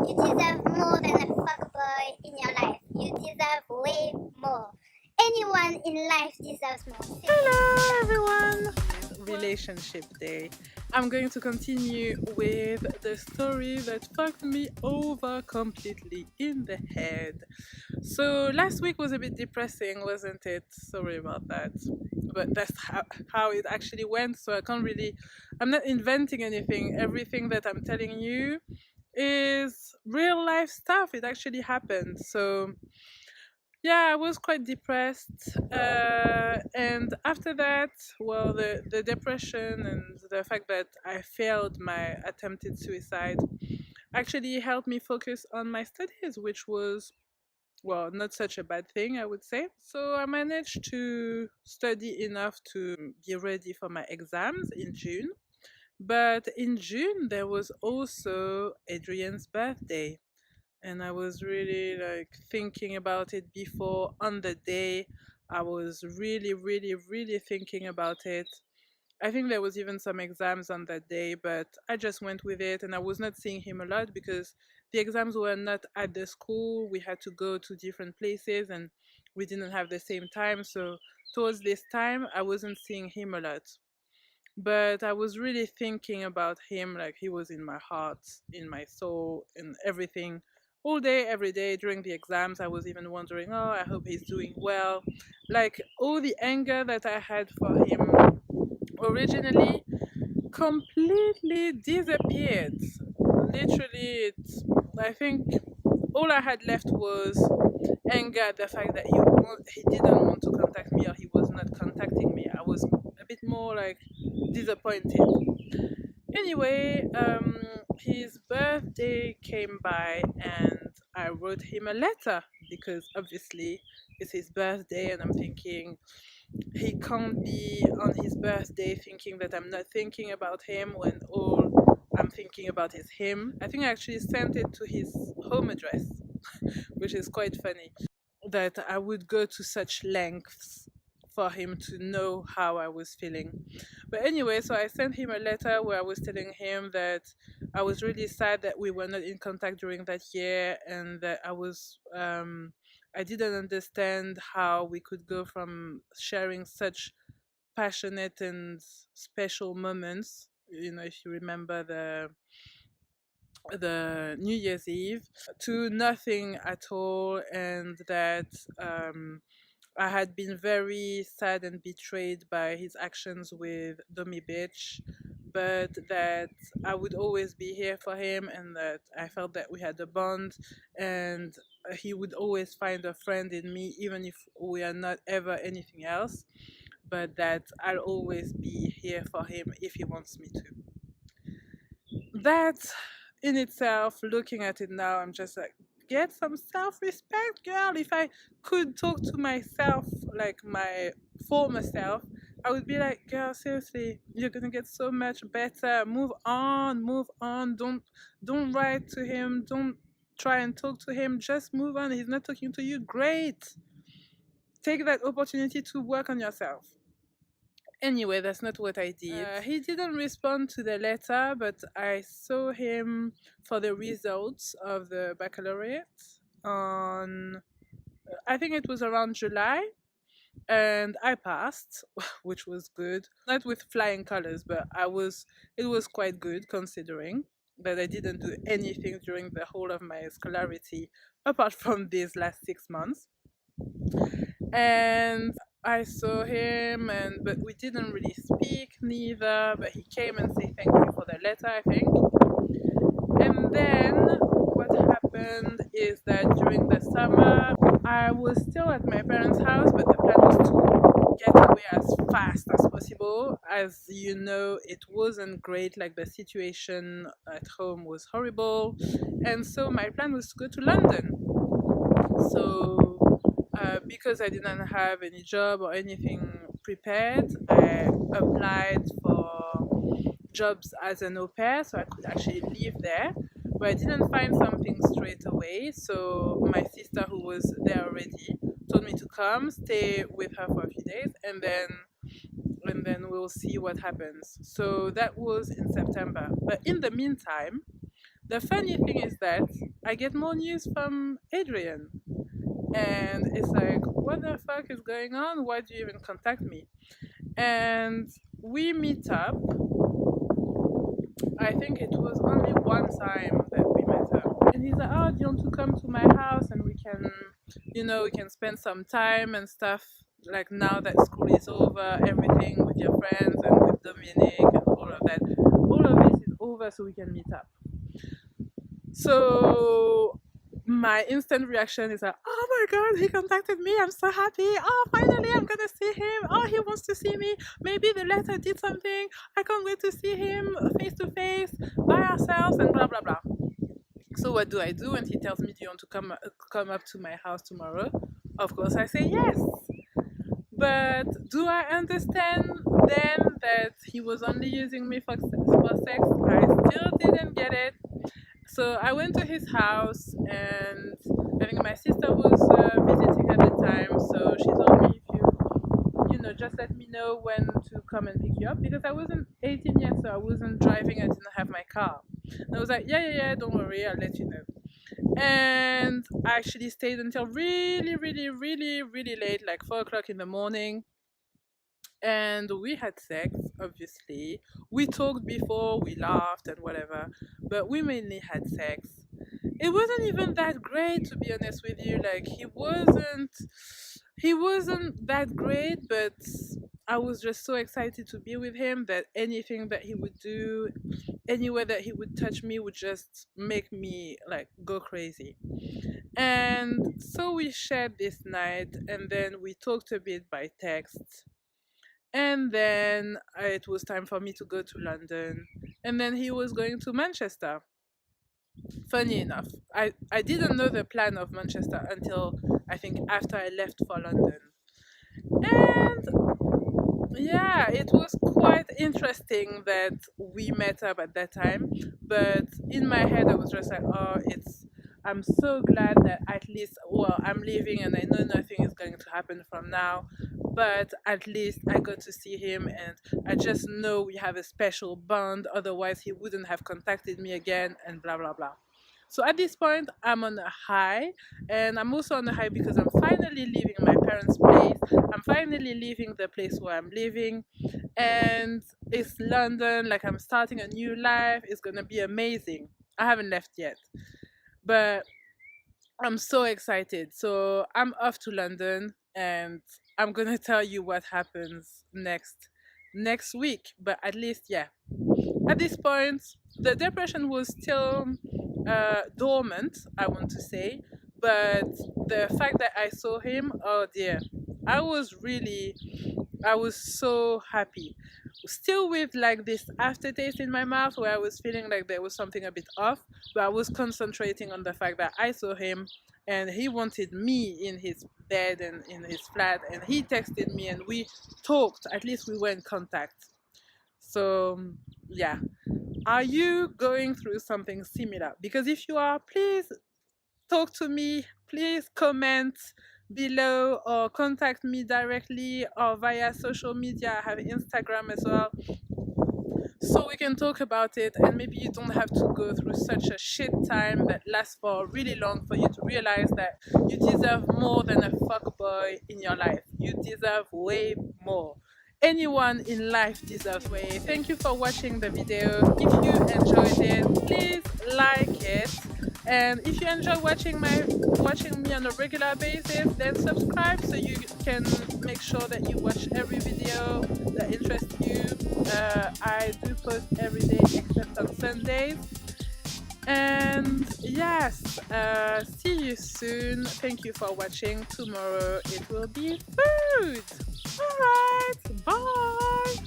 You deserve more than a fuckboy in your life. You deserve way more. Anyone in life deserves more. Hello everyone! Relationship day. I'm going to continue with the story that fucked me over completely in the head. So last week was a bit depressing, wasn't it? Sorry about that. But that's how it actually went. So I'm not inventing anything. Everything that I'm telling you is real life stuff. It actually happened. So yeah, I was quite depressed. And after that, well, the depression and the fact that I failed my attempted suicide actually helped me focus on my studies, which was, well, not such a bad thing, I would say. So I managed to study enough to be ready for my exams in June. But in June, there was also Adrian's birthday, and I was really like thinking about it before on the day. I was really thinking about it. I think there was even some exams on that day, but I just went with it, and I was not seeing him a lot because the exams were not at the school. We had to go to different places and we didn't have the same time. So towards this time, I wasn't seeing him a lot. But I was really thinking about him, like he was in my heart, in my soul, and everything. All day, every day during the exams, I was even wondering, oh, I hope he's doing well. Like all the anger that I had for him originally completely disappeared. Literally, I think all I had left was anger at the fact that he didn't want to contact me, or he was not contacting me. I was a bit more like disappointed. Anyway, his birthday came by and I wrote him a letter because obviously it's his birthday, and I'm thinking he can't be on his birthday thinking that I'm not thinking about him when all I'm thinking about is him. I think I actually sent it to his home address, which is quite funny that I would go to such lengths for him to know how I was feeling. But anyway, so I sent him a letter where I was telling him that I was really sad that we were not in contact during that year, and that I didn't understand how we could go from sharing such passionate and special moments. You know, if you remember the New Year's Eve to nothing at all, and that I had been very sad and betrayed by his actions with Domi Beach, but that I would always be here for him, and that I felt that we had a bond, and he would always find a friend in me, even if we are not ever anything else, but that I'll always be here for him if he wants me to. That in itself, looking at it now, I'm just like, get some self-respect, girl. If I could talk to myself like my former self, I would be like, girl, seriously, you're gonna get so much better. Move on, move on. Don't write to him. Don't try and talk to him. Just move on. He's not talking to you. Great. Take that opportunity to work on yourself. Anyway, that's not what I did. He didn't respond to the letter, but I saw him for the results of the baccalaureate on, I think it was around July, and I passed, which was good. Not with flying colors, but it was quite good considering that I didn't do anything during the whole of my scholarity apart from these last 6 months. And I saw him, and but we didn't really speak neither. But he came and said thank you for the letter, I think. And then what happened is that during the summer, I was still at my parents' house, but the plan was to get away as fast as possible. As you know, it wasn't great. Like the situation at home was horrible, and so my plan was to go to London. So because I didn't have any job or anything prepared, I applied for jobs as an au pair so I could actually live there. But I didn't find something straight away. So my sister, who was there already, told me to come, stay with her for a few days, and then we'll see what happens. So that was in September. But in the meantime, The funny thing is that I get more news from Adrian, and it's like, what the fuck is going on? Why do you even contact me? And we meet up. I think it was only one time that we met up. And he's like, oh, do you want to come to my house and we can, we can spend some time and stuff. Like now that school is over, everything with your friends and with Dominic and all of that. All of this is over so we can meet up. So my instant reaction is like, oh my god, he contacted me. I'm so happy. Oh, finally, I'm gonna see him. Oh, he wants to see me. Maybe the letter did something. I can't wait to see him face to face by ourselves and blah blah blah. So what do I do? And he tells me, do you want to come up to my house tomorrow? Of course, I say yes. But do I understand then that he was only using me for sex? I still didn't get it. So I went to his house, and I think my sister was visiting at the time. So she told me, if just let me know when to come and pick you up, because I wasn't 18 yet, so I wasn't driving. I didn't have my car. And I was like, yeah, don't worry, I'll let you know. And I actually stayed until really, really, really, really late, like 4 o'clock in the morning. And we had sex, obviously. We talked before, we laughed and whatever, but we mainly had sex. It wasn't even that great, to be honest with you. Like, he wasn't that great, but I was just so excited to be with him that anything that he would do, anywhere that he would touch me, would just make me like go crazy. And so we shared this night, and then we talked a bit by text, and then it was time for me to go to London, and then he was going to Manchester. Funny enough, I didn't know the plan of Manchester until I think after I left for London. And yeah, it was quite interesting that we met up at that time. But in my head, I was just like, oh, I'm so glad that at least, well, I'm leaving and I know nothing is going to happen from now. But at least I got to see him, and I just know we have a special bond. Otherwise, he wouldn't have contacted me again, and blah, blah, blah. So at this point, I'm on a high, and I'm also on a high because I'm finally leaving my parents' place. I'm finally leaving the place where I'm living, and it's London. Like, I'm starting a new life. It's gonna be amazing. I haven't left yet, but I'm so excited. So I'm off to London, and I'm gonna tell you what happens next week. But at least, yeah, at this point, the depression was still dormant, I want to say, but the fact that I saw him, oh dear, I was so happy. Still with like this aftertaste in my mouth where I was feeling like there was something a bit off, but I was concentrating on the fact that I saw him and he wanted me in his bed and in his flat, and he texted me and we talked. At least we were in contact. So, yeah. Are you going through something similar? Because if you are, please talk to me. Please comment below or contact me directly or via social media. I have Instagram as well. So we can talk about it, and maybe you don't have to go through such a shit time that lasts for really long for you to realize that you deserve more than a fuckboy in your life. You deserve way more. Anyone in life deserves way. Thank you for watching the video. If you enjoyed it, please like it. And if you enjoy watching me on a regular basis, then subscribe so you can make sure that you watch every video that interests you. I do post every day except on Sundays. And yes, see you soon. Thank you for watching. Tomorrow it will be food. Alright, bye.